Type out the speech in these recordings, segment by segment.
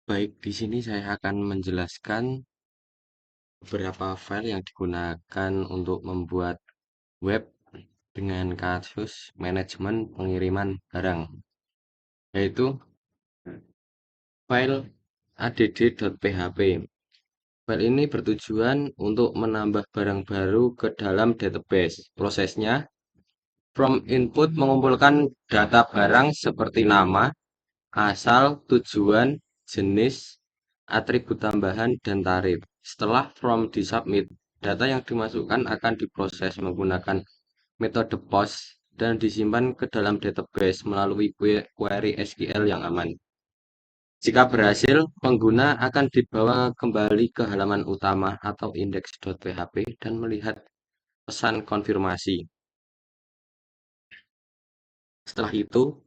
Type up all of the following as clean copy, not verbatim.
Baik, di sini saya akan menjelaskan beberapa file yang digunakan untuk membuat web dengan kasus manajemen pengiriman barang, yaitu file add.php. File ini bertujuan untuk menambah barang baru ke dalam database. Prosesnya, from input mengumpulkan data barang seperti nama, asal, tujuan, jenis, atribut tambahan, dan tarif. Setelah from disubmit, data yang dimasukkan akan diproses menggunakan metode POST dan disimpan ke dalam database melalui query SQL yang aman. Jika berhasil, pengguna akan dibawa kembali ke halaman utama atau index.php dan melihat pesan konfirmasi. Setelah itu,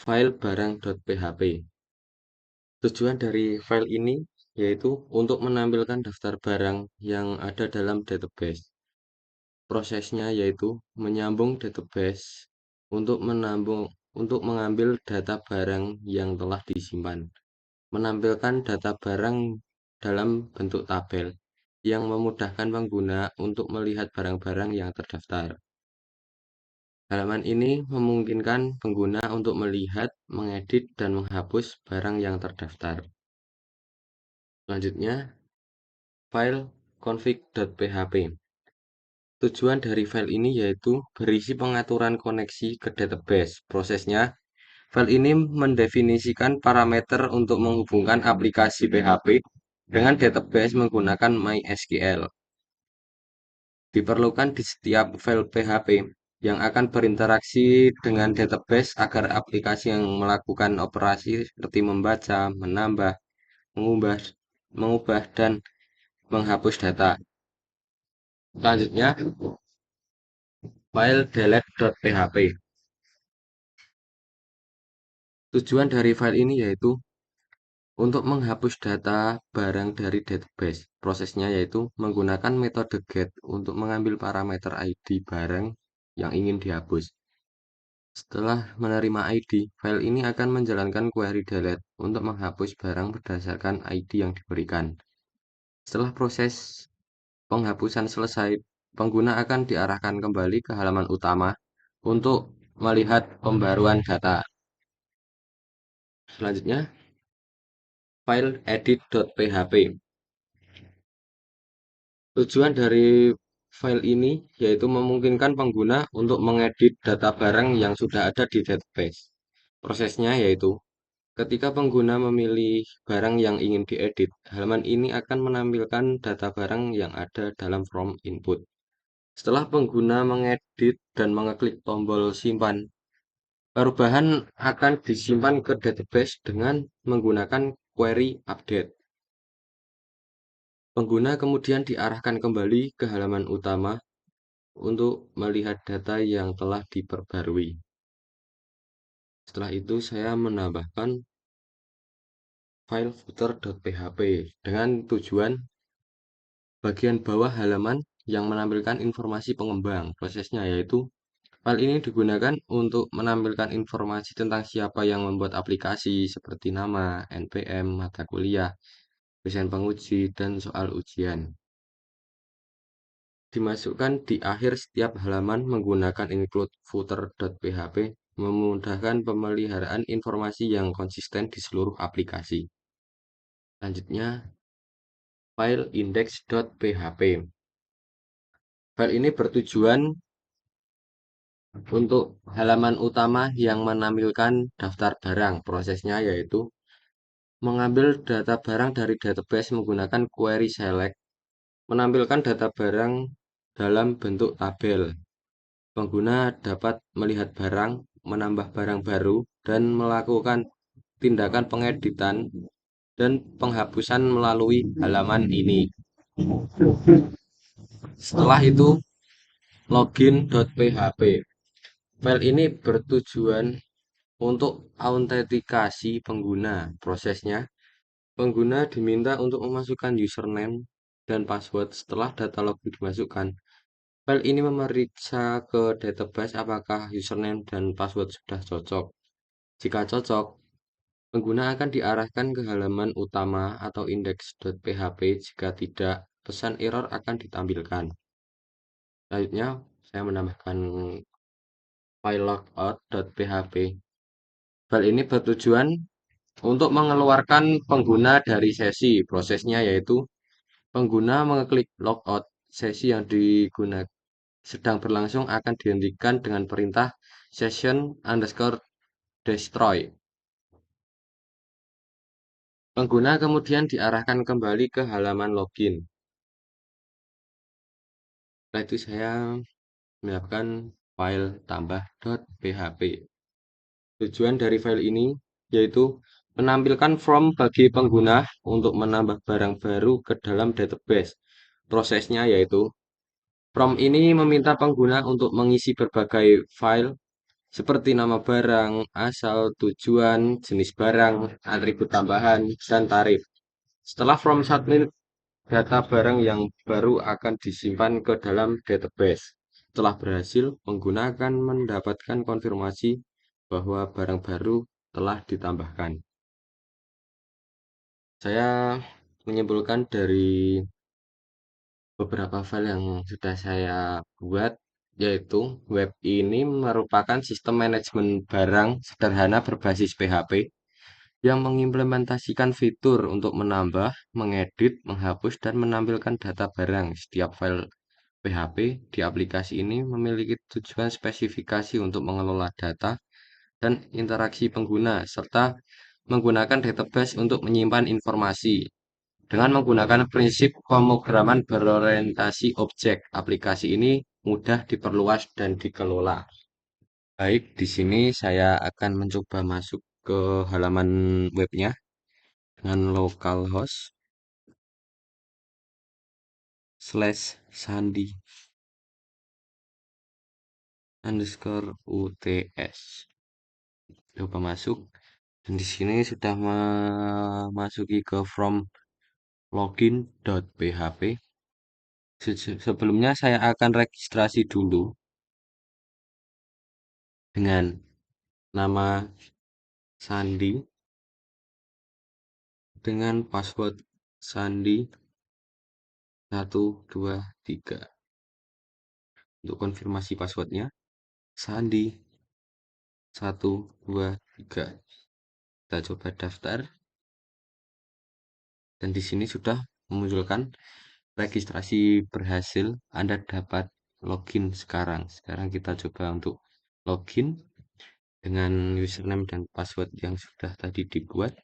file barang.php. Tujuan dari file ini yaitu untuk menampilkan daftar barang yang ada dalam database. Prosesnya yaitu menyambung database untuk mengambil data barang yang telah disimpan, menampilkan data barang dalam bentuk tabel yang memudahkan pengguna untuk melihat barang-barang yang terdaftar. Halaman ini memungkinkan pengguna untuk melihat, mengedit, dan menghapus barang yang terdaftar. Selanjutnya, file config.php. Tujuan dari file ini yaitu berisi pengaturan koneksi ke database. Prosesnya, file ini mendefinisikan parameter untuk menghubungkan aplikasi PHP dengan database menggunakan MySQL. Diperlukan di setiap file PHP yang akan berinteraksi dengan database agar aplikasi yang melakukan operasi seperti membaca, menambah, mengubah, dan menghapus data. Selanjutnya, file delete.php. Tujuan dari file ini yaitu untuk menghapus data barang dari database. Prosesnya yaitu menggunakan metode get untuk mengambil parameter ID barang yang ingin dihapus. Setelah menerima ID, file ini akan menjalankan query delete untuk menghapus barang berdasarkan ID yang diberikan. Setelah proses penghapusan selesai, pengguna akan diarahkan kembali ke halaman utama untuk melihat pembaruan data. Selanjutnya, file edit.php. Tujuan dari file ini yaitu memungkinkan pengguna untuk mengedit data barang yang sudah ada di database. Prosesnya yaitu ketika pengguna memilih barang yang ingin diedit, halaman ini akan menampilkan data barang yang ada dalam from input. Setelah pengguna mengedit dan mengeklik tombol simpan, perubahan akan disimpan ke database dengan menggunakan query update. Pengguna kemudian diarahkan kembali ke halaman utama untuk melihat data yang telah diperbarui. Setelah itu saya menambahkan file footer.php dengan tujuan bagian bawah halaman yang menampilkan informasi pengembang. Prosesnya yaitu file ini digunakan untuk menampilkan informasi tentang siapa yang membuat aplikasi seperti nama, NPM, mata kuliah, dosen penguji, dan soal ujian. Dimasukkan di akhir setiap halaman menggunakan include footer.php memudahkan pemeliharaan informasi yang konsisten di seluruh aplikasi. Selanjutnya, file index.php. File ini bertujuan untuk halaman utama yang menampilkan daftar barang. Prosesnya yaitu mengambil data barang dari database menggunakan query select, menampilkan data barang dalam bentuk tabel. Pengguna dapat melihat barang, menambah barang baru, dan melakukan tindakan pengeditan dan penghapusan melalui halaman ini. Setelah itu, login.php. File ini bertujuan untuk autentikasi pengguna. Prosesnya, pengguna diminta untuk memasukkan username dan password setelah data login dimasukkan. File ini memeriksa ke database apakah username dan password sudah cocok. Jika cocok, Pengguna akan diarahkan ke halaman utama atau index.php. Jika tidak, pesan error akan ditampilkan. Selanjutnya, saya menambahkan file logout.php. File ini bertujuan untuk mengeluarkan pengguna dari sesi. Prosesnya yaitu pengguna mengeklik logout. Sesi yang digunakan sedang berlangsung akan dihentikan dengan perintah session underscore destroy. Pengguna kemudian diarahkan kembali ke halaman login. Setelah itu saya menyiapkan file tambah.php. Tujuan dari file ini yaitu menampilkan form bagi pengguna untuk menambah barang baru ke dalam database. Prosesnya yaitu form ini meminta pengguna untuk mengisi berbagai file seperti nama barang, asal, tujuan, jenis barang, atribut tambahan, dan tarif. Setelah form submit, data barang yang baru akan disimpan ke dalam database. Setelah berhasil, pengguna akan mendapatkan konfirmasi bahwa barang baru telah ditambahkan. Saya menyimpulkan dari beberapa file yang sudah saya buat, yaitu web ini merupakan sistem manajemen barang sederhana berbasis PHP yang mengimplementasikan fitur untuk menambah, mengedit, menghapus, dan menampilkan data barang. Setiap file PHP di aplikasi ini memiliki tujuan spesifikasi untuk mengelola data dan interaksi pengguna, serta menggunakan database untuk menyimpan informasi. Dengan menggunakan prinsip pemrograman berorientasi objek, aplikasi ini mudah diperluas dan dikelola. Baik, di sini saya akan mencoba masuk ke halaman webnya dengan localhost slash sandi underscore uts. Coba masuk. Dan di sini sudah memasuki ke from login.php. Sebelumnya saya akan registrasi dulu dengan nama Sandi dengan password Sandi 123. Untuk konfirmasi passwordnya Sandi 123. Kita coba daftar dan di sini sudah memunculkan registrasi berhasil. Anda dapat login sekarang. Sekarang kita coba untuk login dengan username dan password yang sudah tadi dibuat.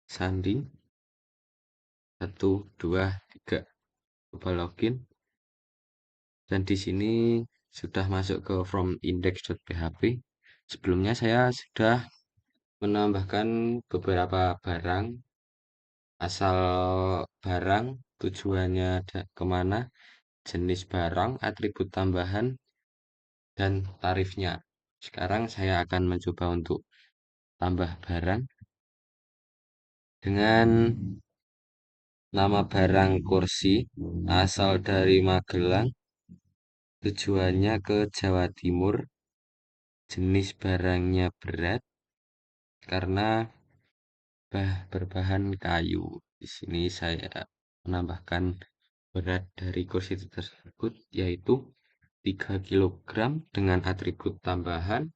Sandi 123. Coba login. Dan di sini sudah masuk ke from index.php. Sebelumnya saya sudah menambahkan beberapa barang, asal barang, tujuannya kemana, jenis barang, atribut tambahan, dan tarifnya. Sekarang saya akan mencoba untuk tambah barang dengan nama barang kursi, asal dari Magelang, tujuannya ke Jawa Timur, jenis barangnya berat karena berbahan kayu. Di sini saya menambahkan berat dari kursi tersebut yaitu 3 kg dengan atribut tambahan,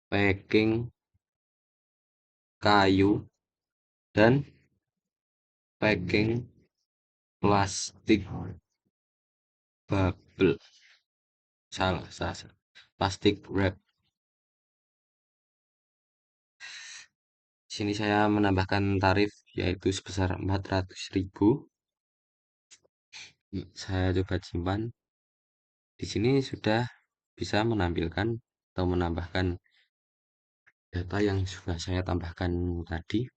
packing kayu, dan packing plastik bubble. Salah. Plastik wrap. Sini saya menambahkan tarif yaitu sebesar 400.000. Saya coba simpan. Di sini sudah bisa menampilkan atau menambahkan data yang sudah saya tambahkan tadi.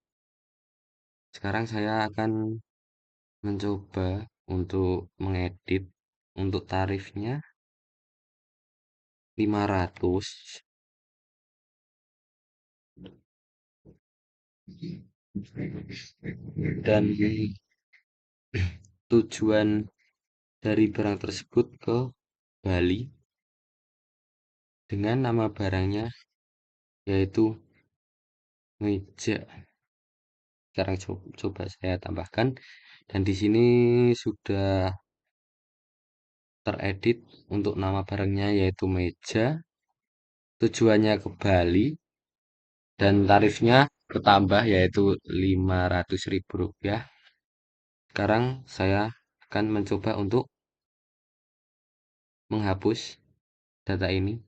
Sekarang saya akan mencoba untuk mengedit. Untuk tarifnya 500 dan tujuan dari barang tersebut ke Bali dengan nama barangnya yaitu meja. Sekarang coba saya tambahkan dan di sini sudah teredit untuk nama barangnya yaitu meja, tujuannya ke Bali dan tarifnya bertambah yaitu Rp500.000. Sekarang saya akan mencoba untuk menghapus data ini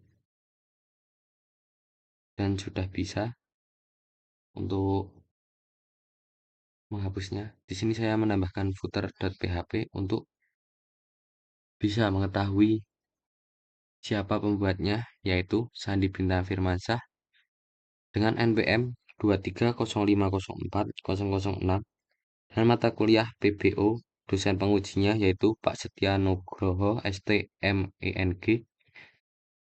dan sudah bisa untuk menghapusnya. Di sini saya menambahkan footer.php untuk bisa mengetahui siapa pembuatnya, yaitu Sandi Bintang Firmansyah dengan NPM 230504006 dan mata kuliah PBO. Dosen pengujinya yaitu Pak Setia Nugroho STMENG.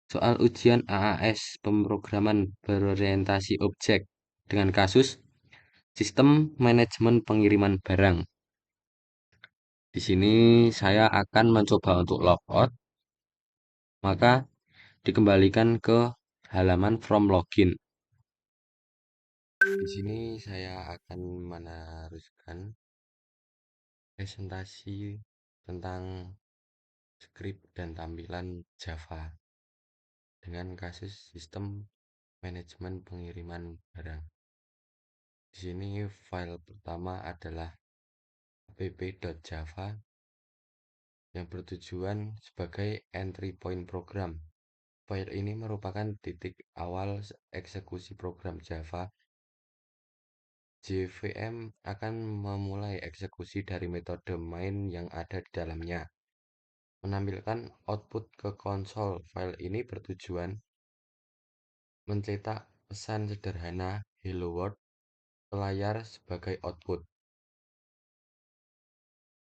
Soal ujian AAS pemrograman berorientasi objek dengan kasus sistem manajemen pengiriman barang. Di sini saya akan mencoba untuk logout, maka dikembalikan ke halaman from login. Di sini saya akan meneruskan presentasi tentang script dan tampilan Java dengan kasus sistem manajemen pengiriman barang. Di sini file pertama adalah app.java yang bertujuan sebagai entry point program. File ini merupakan titik awal eksekusi program Java. JVM akan memulai eksekusi dari metode main yang ada di dalamnya. Menampilkan output ke konsol. File ini bertujuan mencetak pesan sederhana Hello World ke layar sebagai output.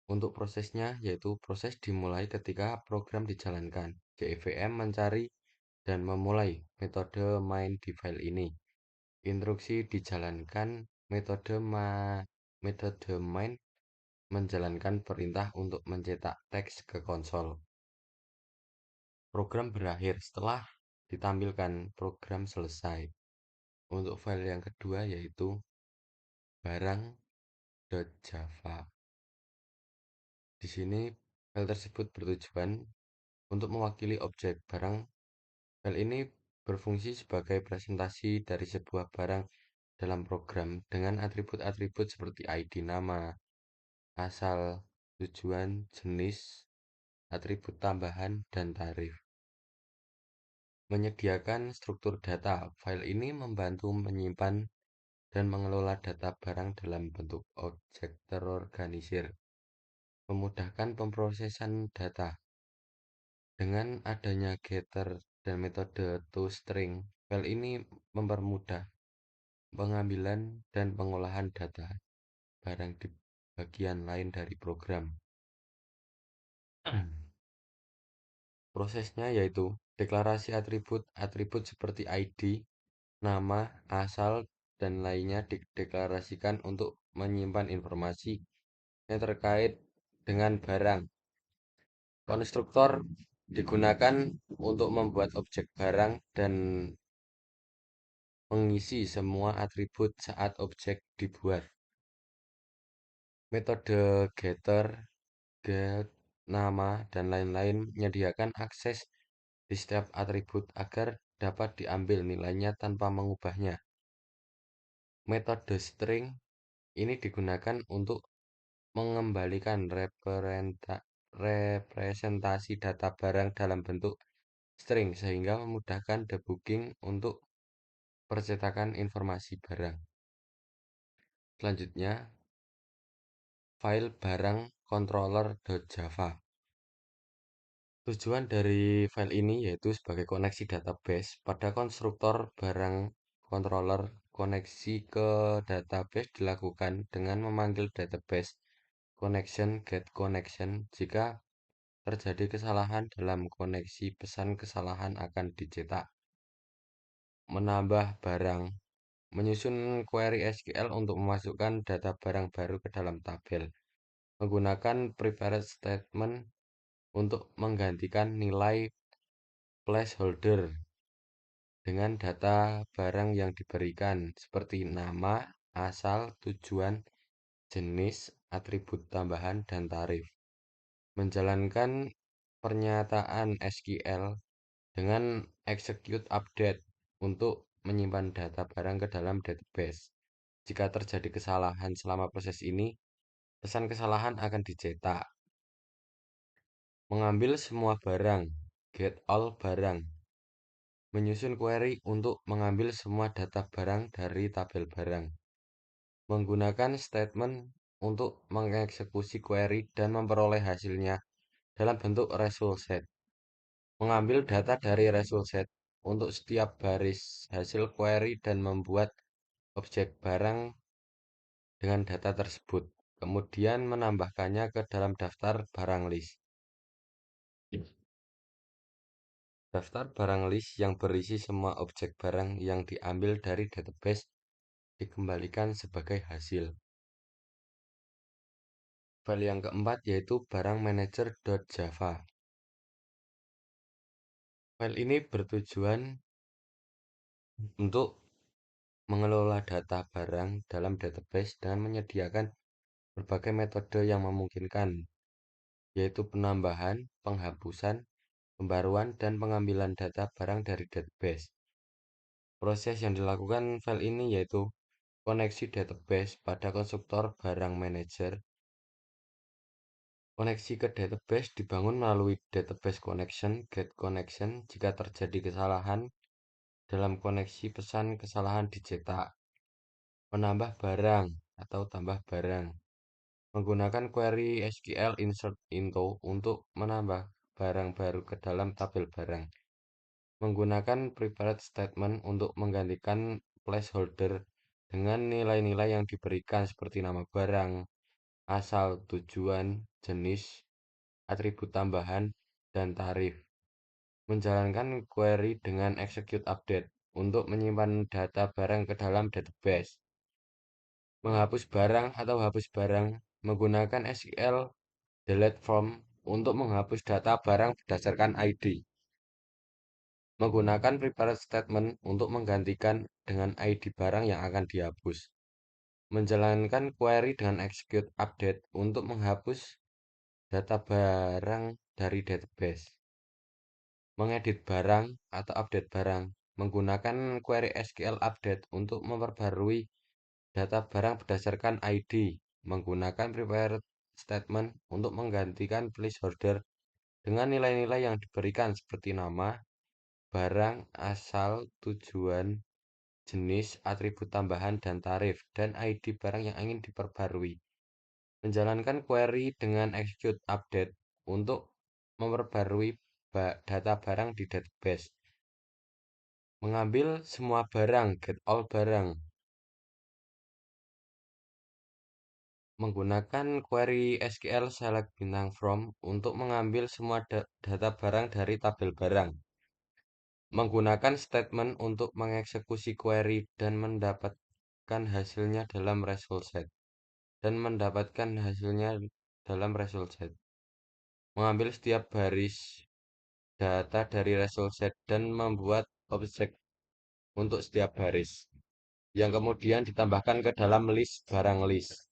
Untuk prosesnya, yaitu proses dimulai ketika program dijalankan. JVM mencari dan memulai metode main di file ini. Instruksi dijalankan metode main menjalankan perintah untuk mencetak teks ke konsol. Program berakhir setelah ditampilkan program selesai. Untuk file yang kedua yaitu barang.java. Di sini file tersebut bertujuan untuk mewakili objek barang. File ini berfungsi sebagai presentasi dari sebuah barang dalam program dengan atribut-atribut seperti ID nama, asal, tujuan, jenis, atribut tambahan, dan tarif. Menyediakan struktur data. File ini membantu menyimpan dan mengelola data barang dalam bentuk objek terorganisir. Memudahkan pemrosesan data. Dengan adanya getter dan metode toString, file ini mempermudah pengambilan dan pengolahan data barang di bagian lain dari program. Prosesnya yaitu deklarasi atribut seperti ID, nama, asal, dan lainnya dideklarasikan untuk menyimpan informasi yang terkait dengan barang. Konstruktor digunakan untuk membuat objek barang dan mengisi semua atribut saat objek dibuat. Metode getter, get, nama, dan lain-lain menyediakan akses di setiap atribut agar dapat diambil nilainya tanpa mengubahnya. Metode string ini digunakan untuk mengembalikan representasi data barang dalam bentuk string sehingga memudahkan debugging untuk percetakan informasi barang. Selanjutnya, file barang controller.java. Tujuan dari file ini yaitu sebagai koneksi database pada konstruktor barang controller. Koneksi ke database dilakukan dengan memanggil database connection get connection. Jika terjadi kesalahan dalam koneksi, pesan kesalahan akan dicetak. Menambah barang. Menyusun query SQL untuk memasukkan data barang baru ke dalam tabel. Menggunakan prepared statement untuk menggantikan nilai placeholder dengan data barang yang diberikan seperti nama, asal, tujuan, jenis, atribut tambahan, dan tarif. Menjalankan pernyataan SQL dengan execute update untuk menyimpan data barang ke dalam database. Jika terjadi kesalahan selama proses ini, pesan kesalahan akan dicetak. Mengambil semua barang, get all barang. Menyusun query untuk mengambil semua data barang dari tabel barang. Menggunakan statement untuk mengeksekusi query dan memperoleh hasilnya dalam bentuk result set. Mengambil data dari result set untuk setiap baris hasil query dan membuat objek barang dengan data tersebut. Kemudian menambahkannya ke dalam daftar barang list. Daftar barang list yang berisi semua objek barang yang diambil dari database dikembalikan sebagai hasil. File yang keempat yaitu barang manager.java. File ini bertujuan untuk mengelola data barang dalam database dengan menyediakan berbagai metode yang memungkinkan, yaitu penambahan, penghapusan, pembaruan, dan pengambilan data barang dari database. Proses yang dilakukan file ini yaitu koneksi database pada konstruktor barang manager. Koneksi ke database dibangun melalui database connection, get connection. Jika terjadi kesalahan dalam koneksi, pesan kesalahan dicetak. Menambah barang atau tambah barang. Menggunakan query SQL insert into untuk menambah barang baru ke dalam tabel barang. Menggunakan prepared statement untuk menggantikan placeholder dengan nilai-nilai yang diberikan seperti nama barang, asal, tujuan, jenis, atribut tambahan, dan tarif. Menjalankan query dengan execute update untuk menyimpan data barang ke dalam database. Menghapus barang atau hapus barang menggunakan SQL delete from untuk menghapus data barang berdasarkan ID. Menggunakan prepared statement untuk menggantikan dengan ID barang yang akan dihapus. Menjalankan query dengan execute update untuk menghapus data barang dari database. Mengedit barang atau update barang. Menggunakan query SQL update untuk memperbarui data barang berdasarkan ID. Menggunakan prepared statement untuk menggantikan placeholder dengan nilai-nilai yang diberikan seperti nama, barang, asal, tujuan, jenis, atribut tambahan, dan tarif, dan ID barang yang ingin diperbarui. Menjalankan query dengan execute update untuk memperbarui data barang di database. Mengambil semua barang, get all barang. Menggunakan query SQL select bintang from untuk mengambil semua data barang dari tabel barang. Menggunakan statement untuk mengeksekusi query dan mendapatkan hasilnya dalam result set. Mengambil setiap baris data dari result set dan membuat objek untuk setiap baris, yang kemudian ditambahkan ke dalam list barang list.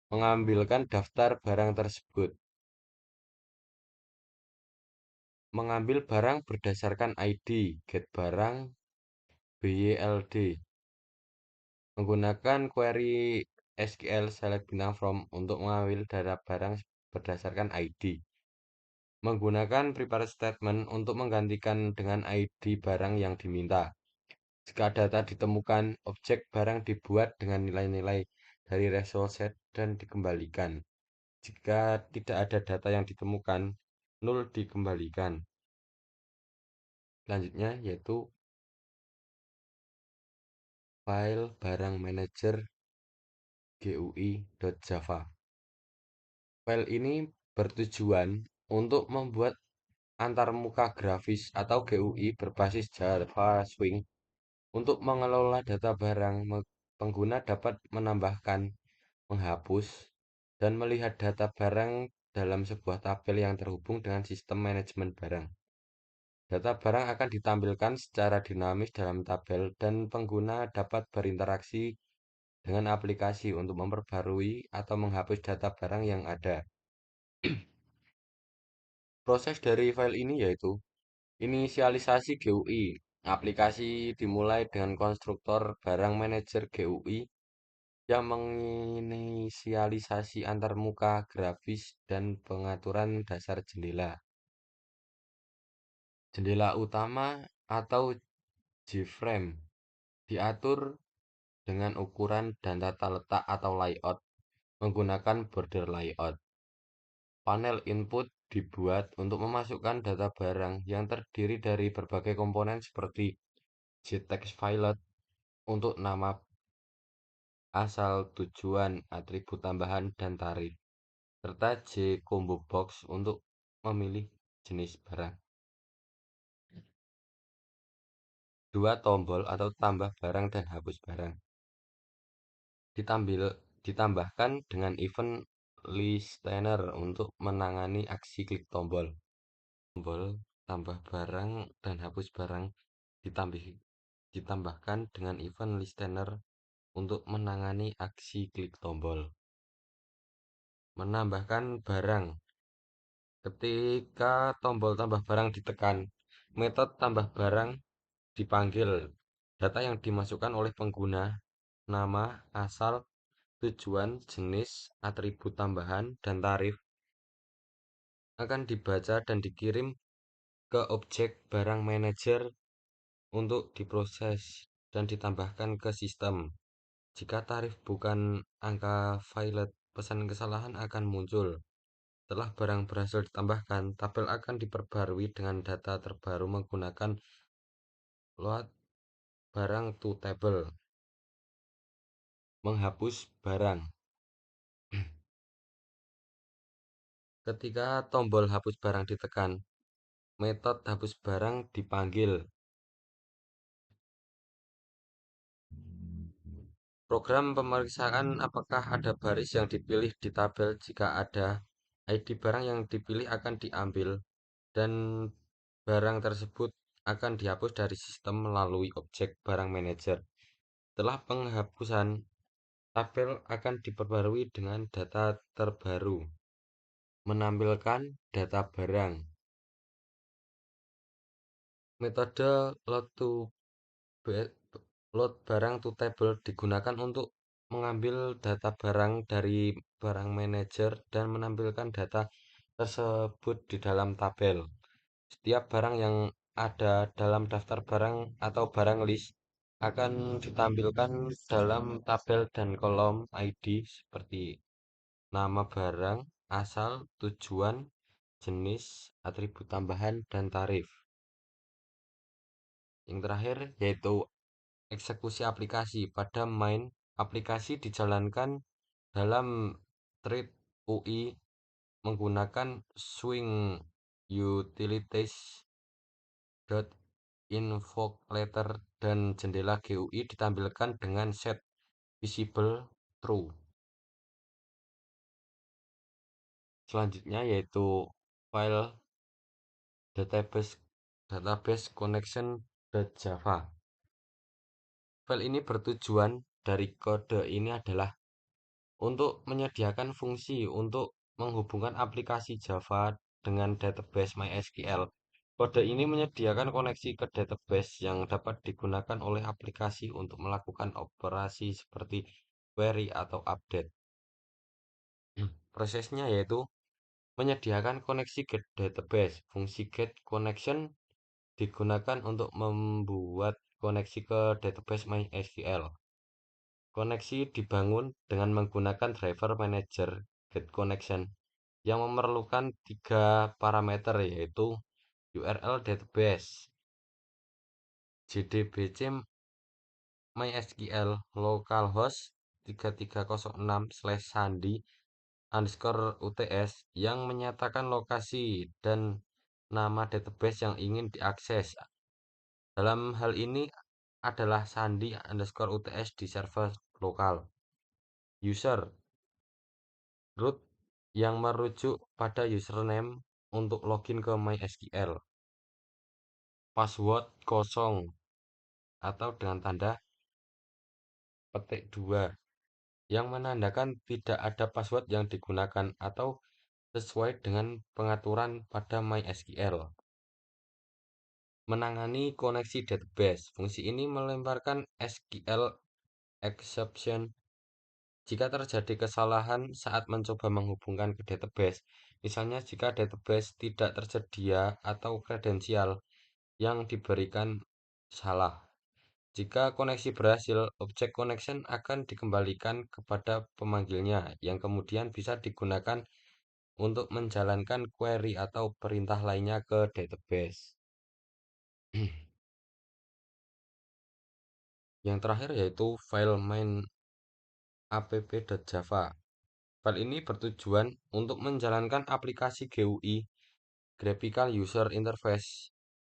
Mengambilkan daftar barang tersebut. Mengambil barang berdasarkan ID, get barang, BYLD. Menggunakan query SQL select bintang from untuk mengambil data barang berdasarkan ID. Menggunakan prepared statement untuk menggantikan dengan ID barang yang diminta. Jika data ditemukan, objek barang dibuat dengan nilai-nilai dari result set dan dikembalikan. Jika tidak ada data yang ditemukan, nol dikembalikan. Selanjutnya yaitu file barang manager GUI.java. File ini bertujuan untuk membuat antarmuka grafis atau GUI berbasis Java Swing. Untuk mengelola data barang, pengguna dapat menambahkan, menghapus, dan melihat data barang dalam sebuah tabel yang terhubung dengan sistem manajemen barang. Data barang akan ditampilkan secara dinamis dalam tabel dan pengguna dapat berinteraksi dengan aplikasi untuk memperbarui atau menghapus data barang yang ada. Proses dari file ini yaitu inisialisasi GUI. Aplikasi dimulai dengan konstruktor barang manager GUI yang menginisialisasi antarmuka grafis dan pengaturan dasar jendela. Jendela utama atau JFrame diatur dengan ukuran dan tata letak atau layout menggunakan border layout. Panel input dibuat untuk memasukkan data barang yang terdiri dari berbagai komponen seperti JTextFilet untuk nama asal, tujuan, atribut tambahan, dan tarif, serta JCombo Box untuk memilih jenis barang. Dua tombol atau tambah barang dan hapus barang. Ditambahkan dengan event listener untuk menangani aksi klik tombol. Tombol tambah barang dan hapus barang ditambahkan dengan event listener untuk menangani aksi klik tombol. Menambahkan barang. Ketika tombol tambah barang ditekan, metode tambah barang dipanggil. Data yang dimasukkan oleh pengguna, nama, asal, tujuan, jenis, atribut tambahan, dan tarif akan dibaca dan dikirim ke objek barang manager untuk diproses dan ditambahkan ke sistem. Jika tarif bukan angka violet, pesan kesalahan akan muncul. Setelah barang berhasil ditambahkan, tabel akan diperbarui dengan data terbaru menggunakan load barang to table. Menghapus barang. Ketika tombol hapus barang ditekan, metode hapus barang dipanggil. Program pemeriksaan apakah ada baris yang dipilih di tabel. Jika ada, ID barang yang dipilih akan diambil dan barang tersebut akan dihapus dari sistem melalui objek barang manager. Setelah penghapusan, tabel akan diperbarui dengan data terbaru. Menampilkan data barang. Metode load barang to table digunakan untuk mengambil data barang dari barang manager dan menampilkan data tersebut di dalam tabel. Setiap barang yang ada dalam daftar barang atau barang list akan ditampilkan dalam tabel dan kolom ID seperti nama barang, asal, tujuan, jenis, atribut tambahan, dan tarif. Yang terakhir yaitu eksekusi aplikasi. Pada main, aplikasi dijalankan dalam thread UI menggunakan swing utilities invoke letter dan jendela GUI ditampilkan dengan set visible true. Selanjutnya yaitu file database connection.java. File ini bertujuan dari kode ini adalah untuk menyediakan fungsi untuk menghubungkan aplikasi Java dengan database MySQL. Kode ini menyediakan koneksi ke database yang dapat digunakan oleh aplikasi untuk melakukan operasi seperti query atau update. Prosesnya yaitu menyediakan koneksi ke database. Fungsi get connection digunakan untuk membuat koneksi ke database MySQL. Koneksi dibangun dengan menggunakan driver manager getConnection yang memerlukan 3 parameter yaitu URL database, JDBC MySQL localhost 3306/sandi_UTS yang menyatakan lokasi dan nama database yang ingin diakses. Dalam hal ini adalah sandi_UTS di server lokal. User root yang merujuk pada username untuk login ke MySQL. password kosong atau dengan tanda petik 2 yang menandakan tidak ada password yang digunakan atau sesuai dengan pengaturan pada MySQL. Menangani koneksi database. Fungsi ini melemparkan SQL exception jika terjadi kesalahan saat mencoba menghubungkan ke database. Misalnya jika database tidak tersedia atau kredensial yang diberikan salah. Jika koneksi berhasil, objek connection akan dikembalikan kepada pemanggilnya yang kemudian bisa digunakan untuk menjalankan query atau perintah lainnya ke database. Yang terakhir yaitu file main app.java. File ini bertujuan untuk menjalankan aplikasi GUI Graphical User Interface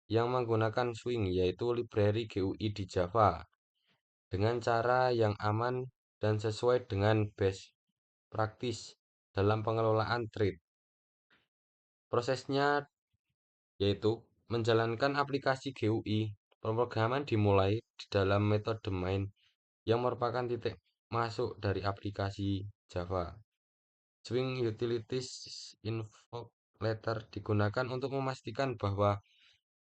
yang menggunakan Swing yaitu library GUI di Java dengan cara yang aman dan sesuai dengan best practice dalam pengelolaan thread. Prosesnya yaitu menjalankan aplikasi GUI. Pemrograman dimulai di dalam metode main yang merupakan titik masuk dari aplikasi Java. Swing Utilities Invoke Letter digunakan untuk memastikan bahwa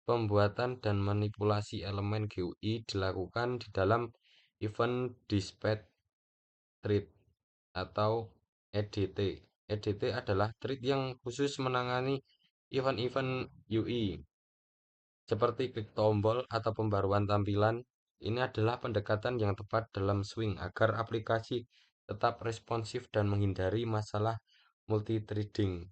pembuatan dan manipulasi elemen GUI dilakukan di dalam event dispatch thread atau EDT. EDT adalah thread yang khusus menangani event-event UI seperti klik tombol atau pembaruan tampilan. Ini adalah pendekatan yang tepat dalam Swing agar aplikasi tetap responsif dan menghindari masalah multithreading.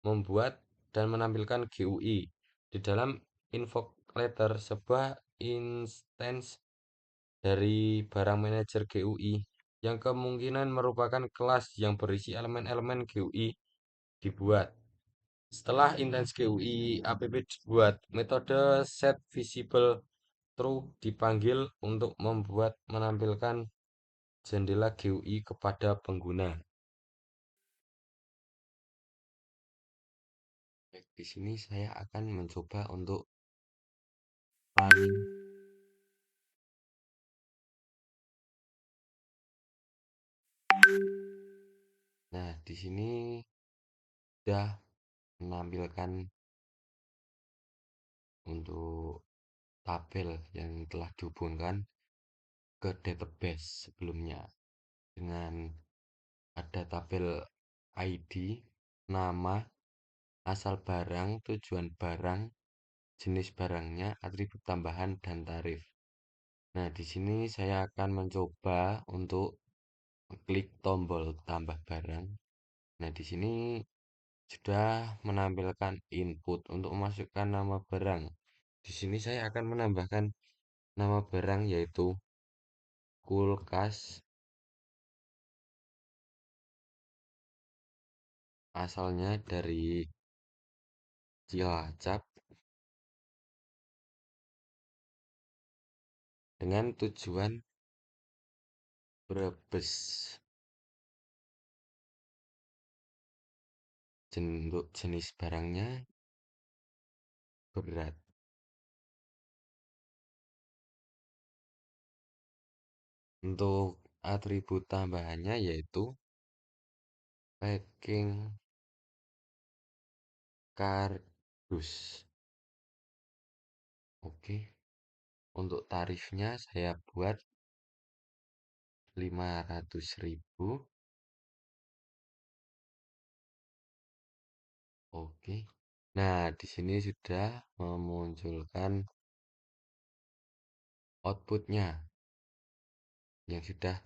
Membuat dan menampilkan GUI di dalam invoke letter, sebuah instance dari barang manajer GUI yang kemungkinan merupakan kelas yang berisi elemen-elemen GUI dibuat. Setelah instance GUI app dibuat, metode setVisibleTrue dipanggil untuk membuat menampilkan jendela GUI kepada pengguna. Di sini saya akan mencoba untuk running. Nah, di sini sudah menampilkan untuk tabel yang telah dihubungkan ke database sebelumnya dengan ada tabel ID, nama, asal barang, tujuan barang, jenis barangnya, atribut tambahan, dan tarif. Nah, di sini saya akan mencoba untuk klik tombol tambah barang. Nah, di sini sudah menampilkan input untuk memasukkan nama barang. Di sini saya akan menambahkan nama barang yaitu kulkas, asalnya dari Cilacap dengan tujuan Brebes. Untuk jenis barangnya berat. Untuk atribut tambahannya yaitu packing kardus. Oke. Untuk tarifnya saya buat 500.000. Oke. Nah, di sini sudah memunculkan outputnya yang sudah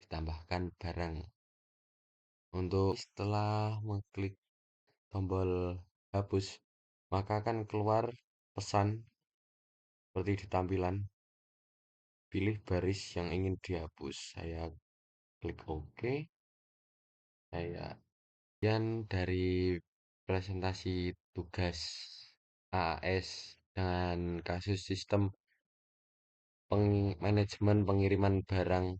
ditambahkan barang. Untuk setelah mengklik tombol hapus, maka akan keluar pesan seperti di tampilan. Pilih baris yang ingin dihapus. Saya klik OK. Saya dari presentasi tugas AAS dan kasus sistem manajemen pengiriman barang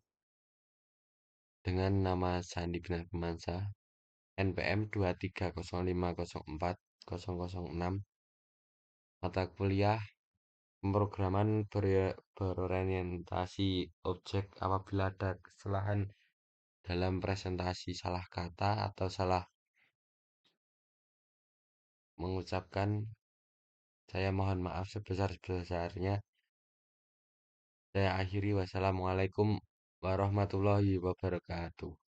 dengan nama Sandi Binarmansyah, NPM 230504006, mata kuliah Pemrograman berorientasi objek apabila ada kesalahan dalam presentasi, salah kata, atau salah mengucapkan, saya mohon maaf sebesar-besarnya. Saya akhiri, wassalamualaikum warahmatullahi wabarakatuh.